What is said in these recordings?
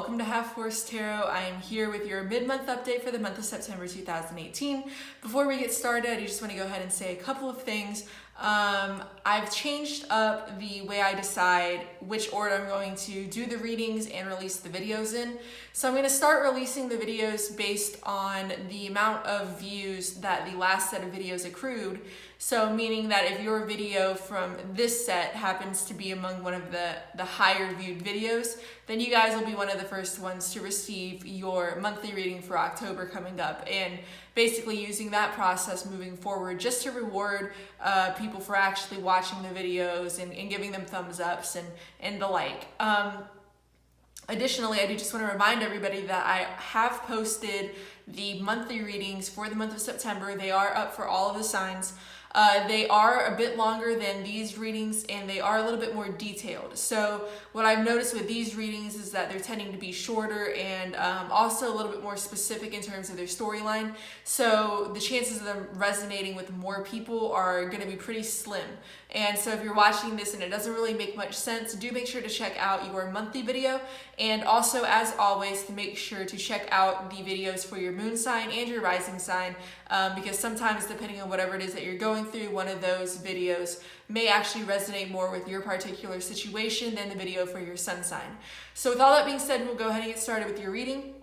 welcome to Half Horse Tarot. I am here with your mid-month update for the month of September 2018. Before we get started, I just want to go ahead and say a couple of things. I've changed up the way I decide which order I'm going to do the readings and release the videos in. So I'm going to start releasing the videos based on the amount of views that the last set of videos accrued. So meaning that if your video from this set happens to be among one of the higher viewed videos, then you guys will be one of the first ones to receive your monthly reading for October coming up. And basically using that process moving forward just to reward people for actually watching the videos and giving them thumbs ups and the like. Additionally, I do just want to remind everybody that I have posted the monthly readings for the month of September. They are up for all of the signs. They are a bit longer than these readings and they are a little bit more detailed. So what I've noticed with these readings is that they're tending to be shorter and also a little bit more specific in terms of their storyline. So the chances of them resonating with more people are going to be pretty slim. And so if you're watching this and it doesn't really make much sense, do make sure to check out your monthly video. And also, as always, to make sure to check out the videos for your moon sign and your rising sign, because sometimes depending on whatever it is that you're going through, one of those videos may actually resonate more with your particular situation than the video for your sun sign. So with all that being said, we'll go ahead and get started with your reading.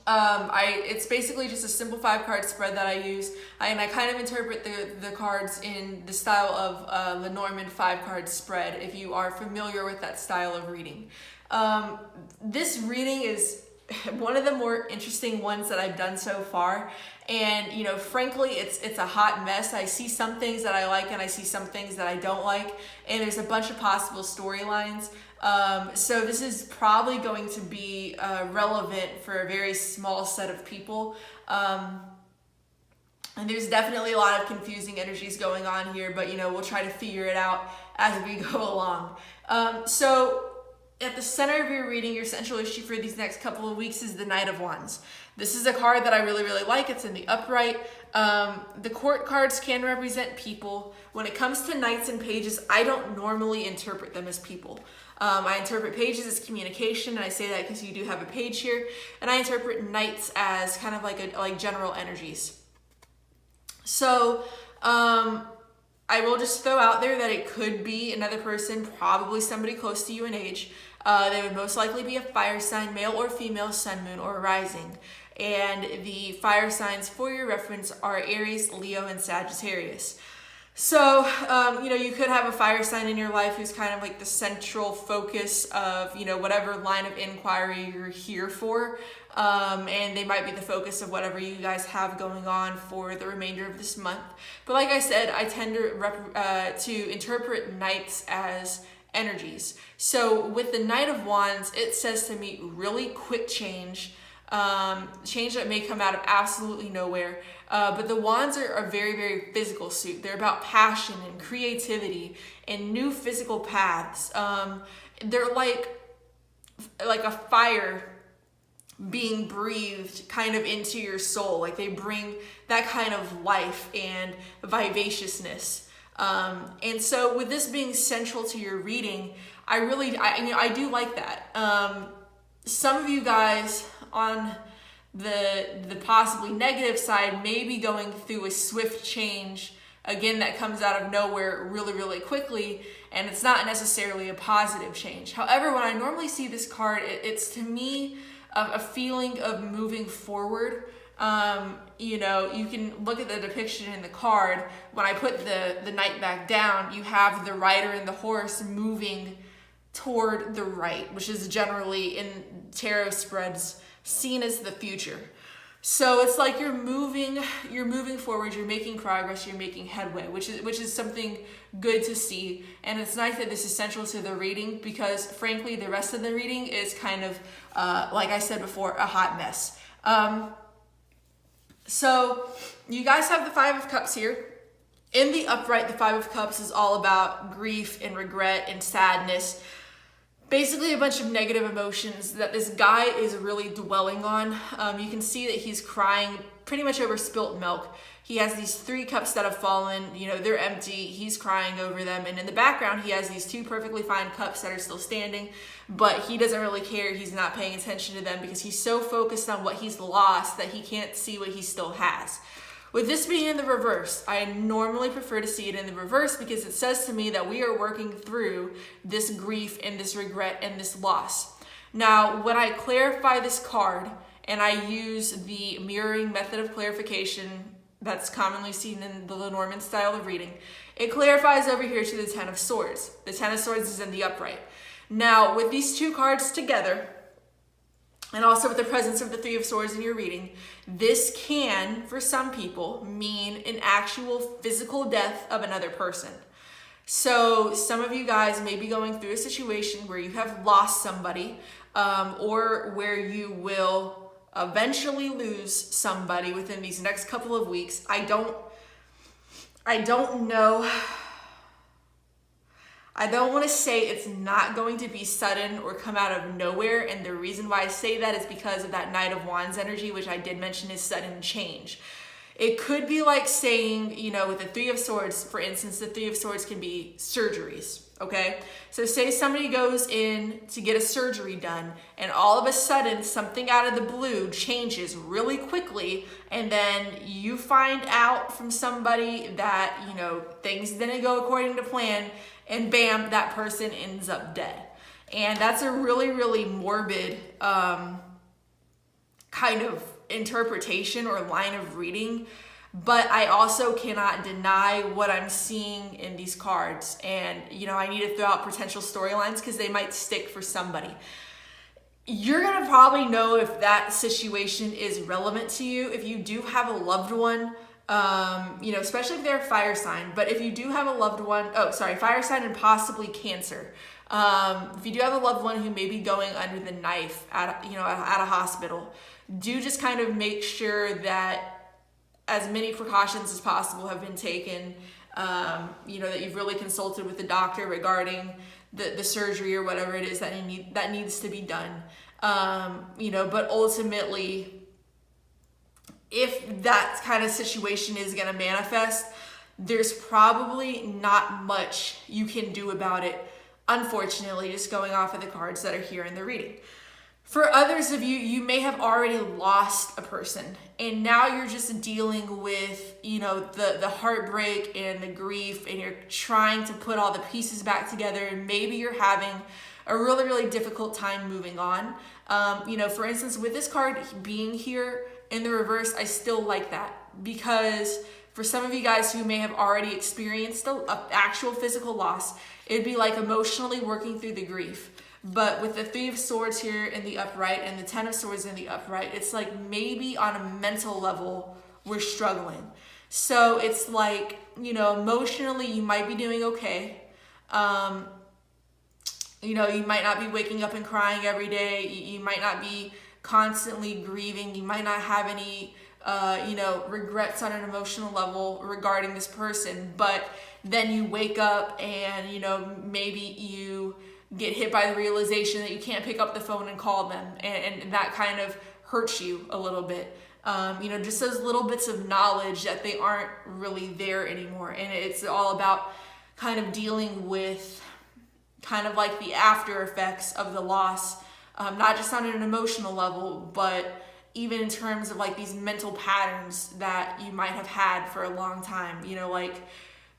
It's basically just a simple 5-card spread that I use, and I kind of interpret the cards in the style of the Norman 5-card spread, if you are familiar with that style of reading. This reading is one of the more interesting ones that I've done so far, and you know, frankly, it's a hot mess. I see some things that I like and I see some things that I don't like, and there's a bunch of possible storylines. So this is probably going to be relevant for a very small set of people. And there's definitely a lot of confusing energies going on here, but you know, we'll try to figure it out as we go along. So at the center of your reading, your central issue for these next couple of weeks is the Knight of Wands. This is a card that I really, really like. It's in the upright. The court cards can represent people. When it comes to knights and pages, I don't normally interpret them as people. I interpret pages as communication, and I say that because you do have a page here. And I interpret knights as kind of like general energies. So I will just throw out there that it could be another person, probably somebody close to you in age. They would most likely be a fire sign, male or female, sun, moon, or rising. And the fire signs for your reference are Aries, Leo, and Sagittarius. So, you know, you could have a fire sign in your life who's kind of like the central focus of, you know, whatever line of inquiry you're here for. And they might be the focus of whatever you guys have going on for the remainder of this month. But like I said, I tend to interpret knights as energies. So with the Knight of Wands, it says to me really quick change. Change that may come out of absolutely nowhere. But the wands are a very, very physical suit. They're about passion and creativity and new physical paths. They're like a fire being breathed kind of into your soul. Like they bring that kind of life and vivaciousness. And so with this being central to your reading, I do like that. Some of you guys on the possibly negative side may be going through a swift change, again, that comes out of nowhere really, really quickly, and it's not necessarily a positive change. However, when I normally see this card, it's to me a feeling of moving forward. You know, you can look at the depiction in the card. When I put the knight back down, you have the rider and the horse moving toward the right, which is generally in tarot spreads seen as the future. So it's like you're moving forward, you're making progress, you're making headway, which is something good to see. And it's nice that this is central to the reading, because frankly, the rest of the reading is kind of, like I said before, a hot mess. So you guys have the 5 of Cups here. In the upright, the 5 of Cups is all about grief and regret and sadness. Basically a bunch of negative emotions that this guy is really dwelling on. You can see that he's crying pretty much over spilt milk. He has these 3 cups that have fallen, you know, they're empty. He's crying over them. And in the background, he has these 2 perfectly fine cups that are still standing, but he doesn't really care. He's not paying attention to them because he's so focused on what he's lost that he can't see what he still has. With this being in the reverse, I normally prefer to see it in the reverse because it says to me that we are working through this grief and this regret and this loss. Now, when I clarify this card and I use the mirroring method of clarification that's commonly seen in the Lenormand style of reading, it clarifies over here to the Ten of Swords. The Ten of Swords is in the upright. Now, with these 2 cards together, and also with the presence of the 3 of Swords in your reading, this can, for some people, mean an actual physical death of another person. So some of you guys may be going through a situation where you have lost somebody, or where you will eventually lose somebody within these next couple of weeks. I don't know. I don't want to say it's not going to be sudden or come out of nowhere, and the reason why I say that is because of that Knight of Wands energy, which I did mention is sudden change. It could be like saying, you know, with the 3 of Swords, for instance, the 3 of Swords can be surgeries, okay? So say somebody goes in to get a surgery done, and all of a sudden something out of the blue changes really quickly, and then you find out from somebody that, you know, things didn't go according to plan, and bam, that person ends up dead. And that's a really, really morbid kind of interpretation or line of reading, but I also cannot deny what I'm seeing in these cards. And, you know, I need to throw out potential storylines because they might stick for somebody. You're going to probably know if that situation is relevant to you. If you do have a loved one, you know, especially if they're a fire sign, but if you do have a loved one, fire sign and possibly Cancer. If you do have a loved one who may be going under the knife at a hospital, do just kind of make sure that as many precautions as possible have been taken, you know, that you've really consulted with the doctor regarding the surgery or whatever it is that needs to be done. You know, but ultimately, if that kind of situation is going to manifest, there's probably not much you can do about it, unfortunately, just going off of the cards that are here in the reading. For others of you, you may have already lost a person, and now you're just dealing with, you know, the heartbreak and the grief, and you're trying to put all the pieces back together, and maybe you're having a really, really difficult time moving on. You know, for instance, with this card being here in the reverse, I still like that, because for some of you guys who may have already experienced an actual physical loss, it'd be like emotionally working through the grief. But with the 3 of Swords here in the upright and the 10 of Swords in the upright, it's like maybe on a mental level, we're struggling. So it's like, you know, emotionally, you might be doing okay. You know, you might not be waking up and crying every day. You might not be constantly grieving. You might not have any, you know, regrets on an emotional level regarding this person. But then you wake up and, you know, maybe you get hit by the realization that you can't pick up the phone and call them, and that kind of hurts you a little bit. You know, just those little bits of knowledge that they aren't really there anymore. And it's all about kind of dealing with kind of like the after effects of the loss, not just on an emotional level, but even in terms of like these mental patterns that you might have had for a long time, you know, like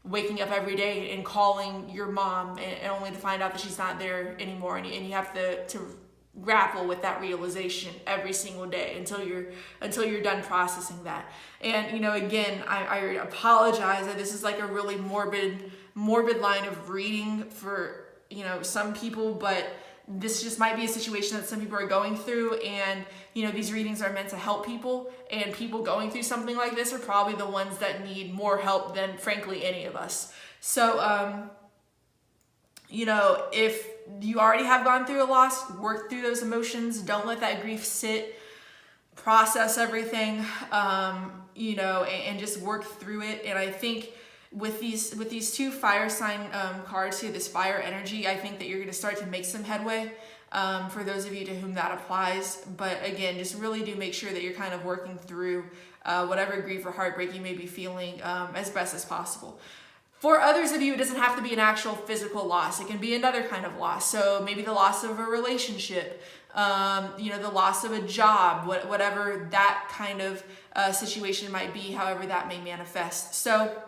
waking up every day and calling your mom and only to find out that she's not there anymore, and you have to grapple with that realization every single day until you're done processing that. And, you know, again, I apologize that this is like a really morbid line of reading for, you know, some people, but this just might be a situation that some people are going through, and, you know, these readings are meant to help people, and people going through something like this are probably the ones that need more help than, frankly, any of us. So, you know, if you already have gone through a loss, work through those emotions. Don't let that grief sit. Process everything, you know, and just work through it. And I think with these 2 fire sign cards here, this fire energy, I think that you're going to start to make some headway for those of you to whom that applies. But again, just really do make sure that you're kind of working through whatever grief or heartbreak you may be feeling as best as possible. For others of you, it doesn't have to be an actual physical loss. It can be another kind of loss. So maybe the loss of a relationship, the loss of a job, whatever that kind of situation might be, however that may manifest. So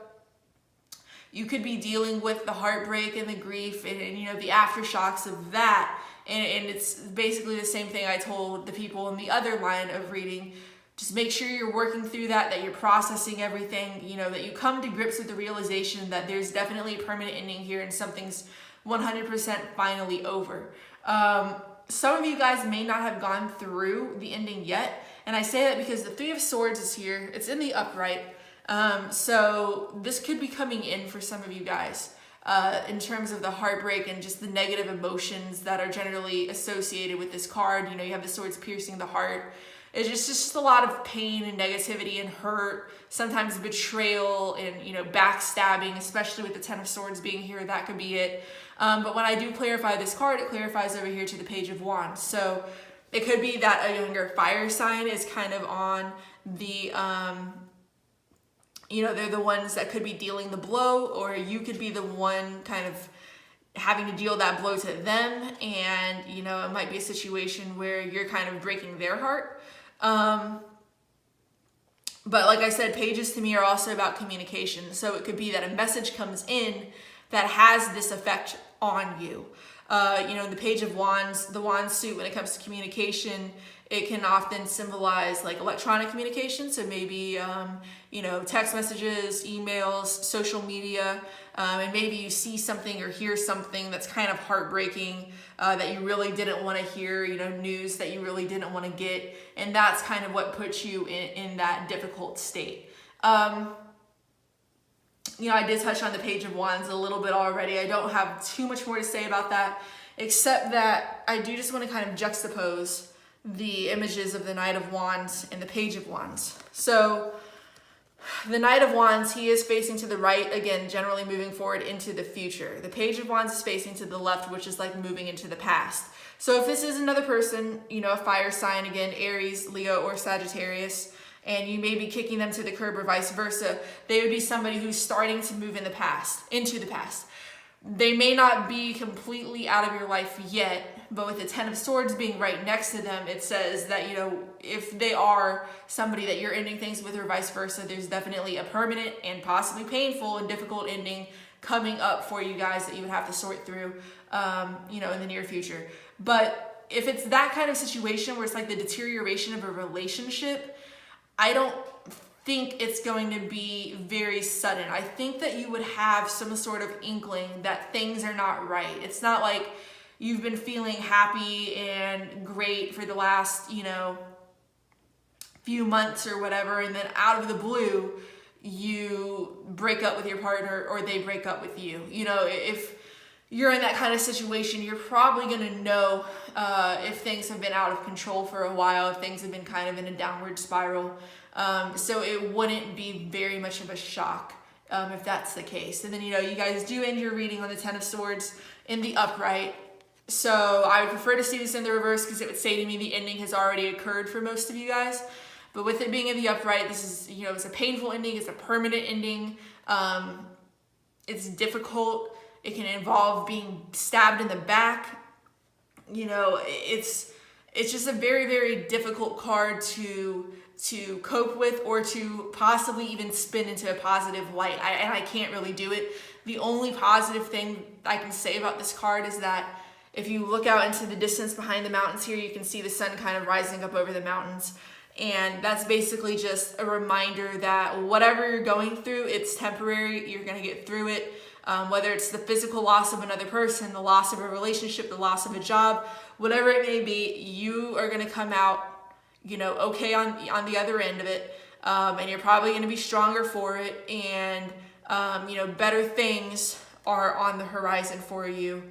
you could be dealing with the heartbreak and the grief and the aftershocks of that. And it's basically the same thing I told the people in the other line of reading. Just make sure you're working through that you're processing everything, that you come to grips with the realization that there's definitely a permanent ending here and something's 100% finally over. Some of you guys may not have gone through the ending yet. And I say that because the Three of Swords is here. It's in the upright. So this could be coming in for some of you guys in terms of the heartbreak and just the negative emotions that are generally associated with this card. You have the swords piercing the heart. It's just a lot of pain and negativity and hurt, sometimes betrayal and, backstabbing, especially with the Ten of Swords being here. That could be it. But when I do clarify this card, it clarifies over here to the Page of Wands. So it could be that a younger fire sign is kind of on the, they're the ones that could be dealing the blow, or you could be the one kind of having to deal that blow to them. And, it might be a situation where you're kind of breaking their heart. But like I said, pages to me are also about communication. So it could be that a message comes in that has this effect on you. The Page of Wands, the wand suit, when it comes to communication, it can often symbolize like electronic communication. So maybe, text messages, emails, social media, and maybe you see something or hear something that's kind of heartbreaking that you really didn't want to hear, news that you really didn't want to get. And that's kind of what puts you in that difficult state. I did touch on the Page of Wands a little bit already. I don't have too much more to say about that, except that I do just want to kind of juxtapose the images of the Knight of Wands and the Page of Wands. So the Knight of Wands, he is facing to the right, again, generally moving forward into the future. The Page of Wands is facing to the left, which is like moving into the past. So if this is another person, a fire sign, again, Aries, Leo, or Sagittarius, and you may be kicking them to the curb or vice versa, they would be somebody who's starting to move into the past. They may not be completely out of your life yet, but with the Ten of Swords being right next to them, it says that, if they are somebody that you're ending things with or vice versa, there's definitely a permanent and possibly painful and difficult ending coming up for you guys that you would have to sort through, in the near future. But if it's that kind of situation where it's like the deterioration of a relationship, I don't think it's going to be very sudden. I think that you would have some sort of inkling that things are not right. It's not like you've been feeling happy and great for the last, few months or whatever, and then out of the blue, you break up with your partner or they break up with you. If you're in that kind of situation, you're probably going to know if things have been out of control for a while, if things have been kind of in a downward spiral. So it wouldn't be very much of a shock if that's the case. And then, you guys do end your reading on the Ten of Swords in the upright. So I would prefer to see this in the reverse because it would say to me the ending has already occurred for most of you guys. But with it being in the upright, this is, it's a painful ending. It's a permanent ending. It's difficult. It can involve being stabbed in the back. It's just a very, very difficult card to cope with or to possibly even spin into a positive light. And I can't really do it. The only positive thing I can say about this card is that if you look out into the distance behind the mountains here, you can see the sun kind of rising up over the mountains. And that's basically just a reminder that whatever you're going through, it's temporary. You're going to get through it. Whether it's the physical loss of another person, the loss of a relationship, the loss of a job, whatever it may be, you are going to come out, okay on the other end of it. And you're probably going to be stronger for it. And, better things are on the horizon for you.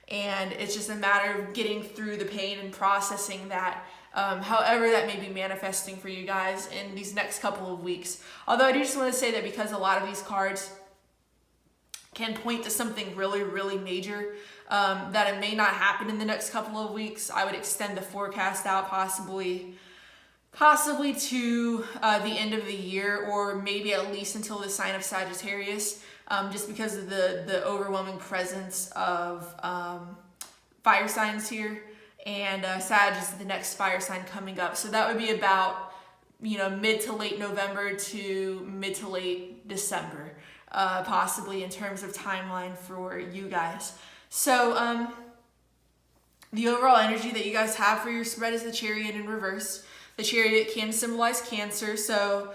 And it's just a matter of getting through the pain and processing that, however that may be manifesting for you guys in these next couple of weeks. Although I do just want to say that because a lot of these cards can point to something really, really major, that it may not happen in the next couple of weeks, I would extend the forecast out possibly possibly to the end of the year, or maybe at least until the sign of Sagittarius, just because of the overwhelming presence of fire signs here. And Sag is the next fire sign coming up. So that would be about, mid to late November to mid to late December, possibly in terms of timeline for you guys. So the overall energy that you guys have for your spread is the Chariot in reverse. The Chariot can symbolize Cancer, so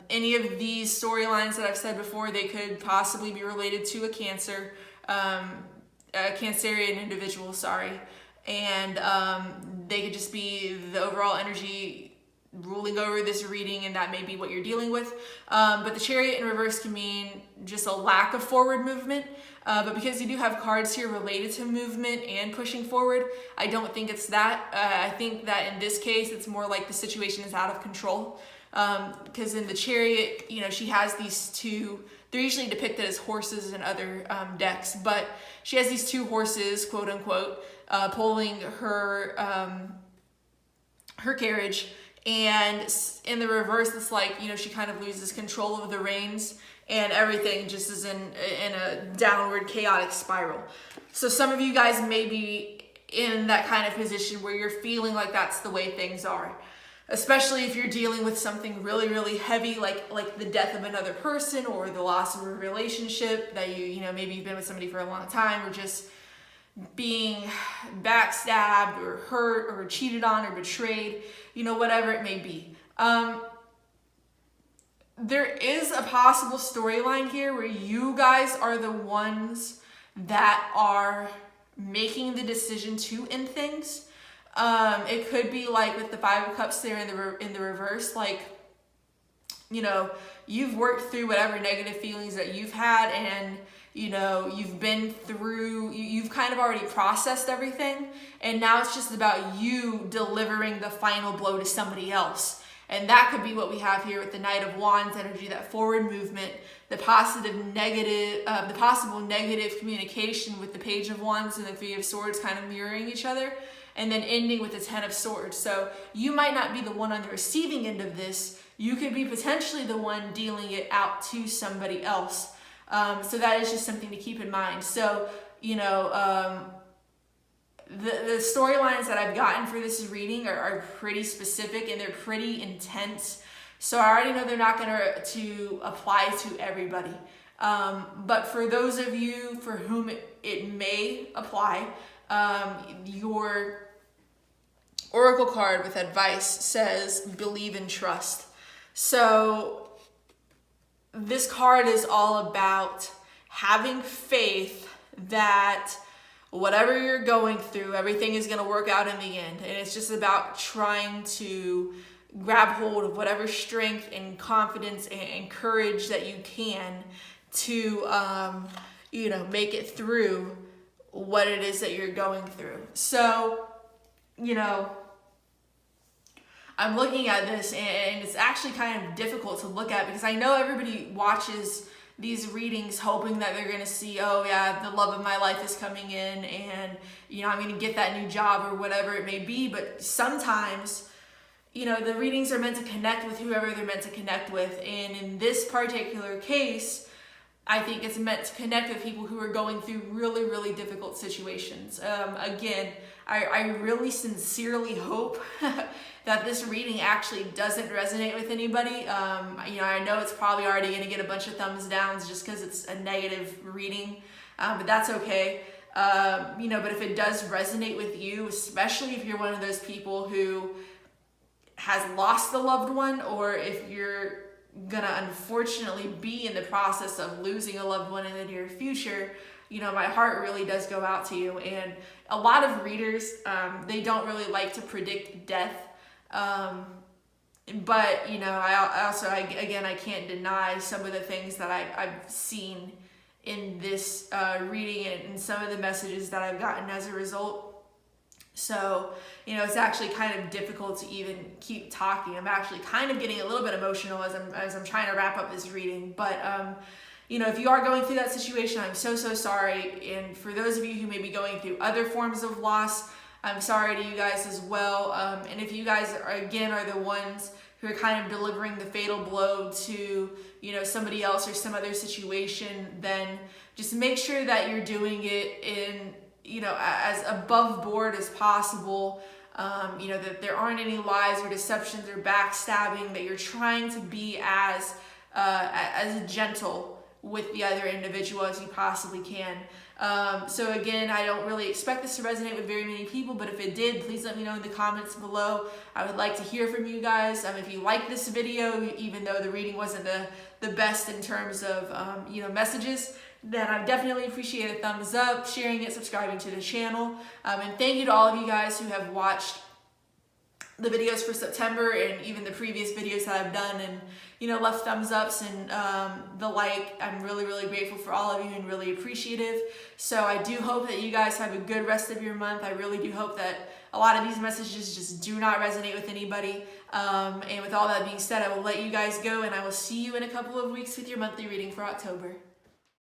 any of these storylines that I've said before, they could possibly be related to a Cancer, a Cancerian individual, and they could just be the overall energy ruling over this reading, and that may be what you're dealing with. But the Chariot in reverse can mean just a lack of forward movement. But because you do have cards here related to movement and pushing forward, I don't think it's that. I think that in this case, it's more like the situation is out of control. Because in the Chariot, she has these two, they're usually depicted as horses in other decks, but she has these two horses, quote unquote, pulling her carriage. And in the reverse, it's like, she kind of loses control of the reins, and everything just is in a downward chaotic spiral. So some of you guys may be in that kind of position where you're feeling like that's the way things are, especially if you're dealing with something really, really heavy, like the death of another person, or the loss of a relationship that maybe you've been with somebody for a long time, or just being backstabbed or hurt or cheated on or betrayed, whatever it may be. There is a possible storyline here where you guys are the ones that are making the decision to end things. It could be like with the Five of Cups there in the reverse, like, you've worked through whatever negative feelings that you've had, and you've been through, you've kind of already processed everything, and now it's just about you delivering the final blow to somebody else. And that could be what we have here with the Knight of Wands energy, that forward movement, the possible negative communication with the Page of Wands and the Three of Swords kind of mirroring each other, and then ending with the Ten of Swords. So you might not be the one on the receiving end of this. You could be potentially the one dealing it out to somebody else. So that is just something to keep in mind. So, the storylines that I've gotten for this reading are pretty specific, and they're pretty intense. So I already know they're not going to apply to everybody. But for those of you for whom it may apply, your oracle card with advice says, believe and trust. So this card is all about having faith that whatever you're going through, everything is going to work out in the end. And it's just about trying to grab hold of whatever strength and confidence and courage that you can to, make it through what it is that you're going through. So, I'm looking at this, and it's actually kind of difficult to look at, because I know everybody watches these readings hoping that they're going to see, oh yeah, the love of my life is coming in, and I'm going to get that new job or whatever it may be. But sometimes, the readings are meant to connect with whoever they're meant to connect with. And in this particular case, I think it's meant to connect with people who are going through really, really difficult situations. Again, I really sincerely hope that this reading actually doesn't resonate with anybody. I know it's probably already going to get a bunch of thumbs downs just because it's a negative reading, but that's okay. But if it does resonate with you, especially if you're one of those people who has lost a loved one, or if you're gonna unfortunately be in the process of losing a loved one in the near future, my heart really does go out to you. And a lot of readers, they don't really like to predict death. But I can't deny some of the things that I've seen in this reading, and some of the messages that I've gotten as a result. So, it's actually kind of difficult to even keep talking. I'm actually kind of getting a little bit emotional as I'm trying to wrap up this reading. But, if you are going through that situation, I'm so sorry. And for those of you who may be going through other forms of loss, I'm sorry to you guys as well. And if you guys are the ones who are kind of delivering the fatal blow to, somebody else or some other situation, then just make sure that you're doing it in, as above board as possible. That there aren't any lies or deceptions or backstabbing, that you're trying to be as gentle with the other individual as you possibly can. So again, I don't really expect this to resonate with very many people, but if it did, please let me know in the comments below. I would like to hear from you guys. If you like this video, even though the reading wasn't the best in terms of messages, then I definitely appreciate a thumbs up, sharing it, subscribing to the channel. And thank you to all of you guys who have watched the videos for September and even the previous videos that I've done, and left thumbs ups and the like. I'm really, really grateful for all of you and really appreciative. So I do hope that you guys have a good rest of your month. I really do hope that a lot of these messages just do not resonate with anybody. And with all that being said, I will let you guys go, and I will see you in a couple of weeks with your monthly reading for October.